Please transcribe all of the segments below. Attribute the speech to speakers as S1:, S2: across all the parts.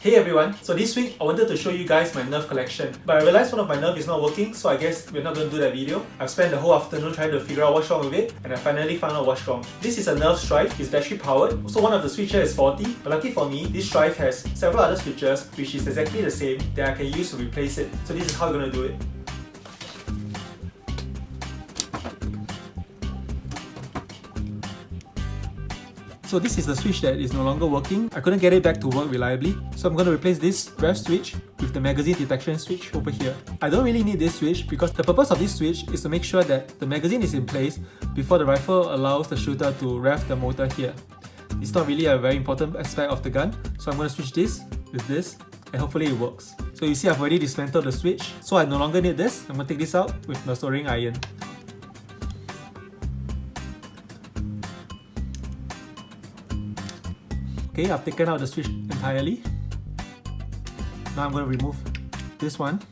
S1: Hey everyone, so this week I wanted to show you guys my NERF collection, but I realized one of my NERF is not working, so I guess we're not going to do that video. I've spent the whole afternoon trying to figure out what's wrong with it, and I finally found out what's wrong. This is a NERF Stryfe, it's battery powered, so one of the switches is faulty, but lucky for me, this Stryfe has several other switches which is exactly the same that I can use to replace it. So this is how we're going to do it. So this is the switch that is no longer working. I couldn't get it back to work reliably, so I'm going to replace this ref switch with the magazine detection switch over here. I don't really need this switch because the purpose of this switch is to make sure that the magazine is in place before the rifle allows the shooter to rev the motor here. It's not really a very important aspect of the gun, so I'm going to switch this with this and hopefully it works. So you see I've already dismantled the switch, so I no longer need this. I'm going to take this out with the soldering iron. Okay, I've taken out the switch entirely. Now I'm going to remove this one.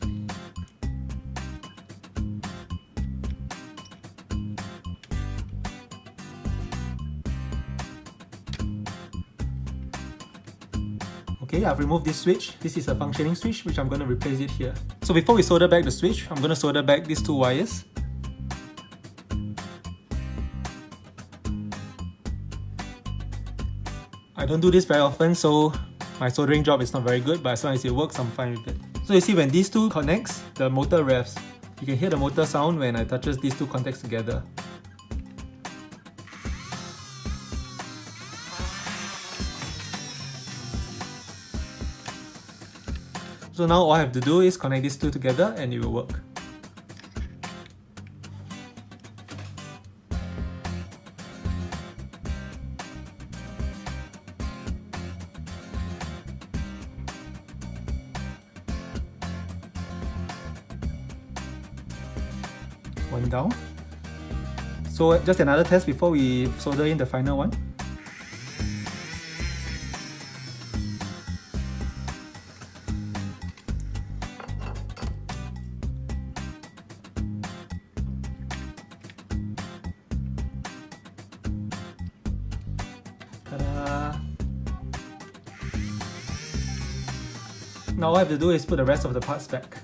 S1: Okay, I've removed this switch. This is a functioning switch which I'm going to replace it here. So before we solder back the switch, I'm going to solder back these two wires. I don't do this very often, so my soldering job is not very good, but as long as it works, I'm fine with it. So you see when these two connects, the motor revs. You can hear the motor sound when I touches these two contacts together. So now all I have to do is connect these two together and it will work. One down. So just another test before we solder in the final one. Ta-da! Now all I have to do is put the rest of the parts back.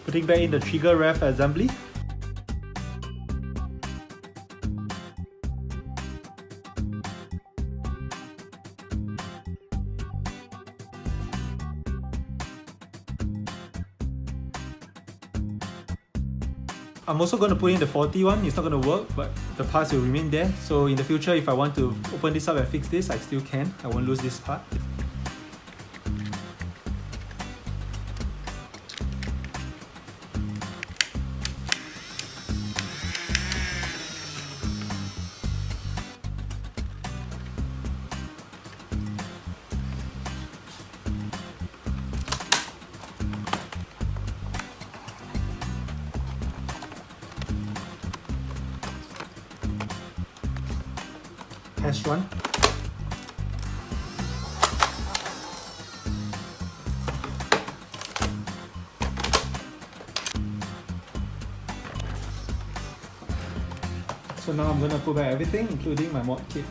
S1: Putting back in the trigger ref assembly. I'm also going to put in the faulty one. It's not going to work, but the parts will remain there. So in the future, if I want to open this up and fix this, I still can. I won't lose this part. Test run. So now I'm going to put back everything, including my mod kit.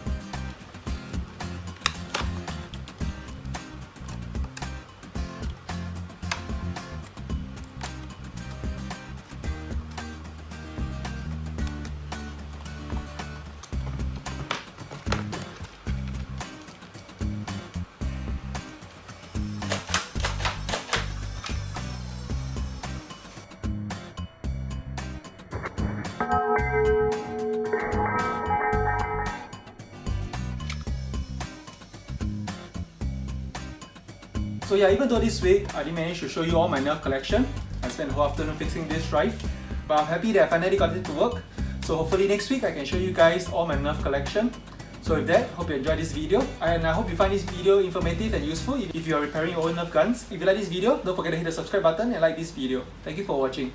S1: So yeah, even though this week I didn't manage to show you all my NERF collection, I spent the whole afternoon fixing this Stryfe, but I'm happy that I finally got it to work. So hopefully next week I can show you guys all my NERF collection. So with that, hope you enjoyed this video, and I hope you find this video informative and useful if you are repairing your own NERF guns. If you like this video, don't forget to hit the subscribe button and like this video. Thank you for watching.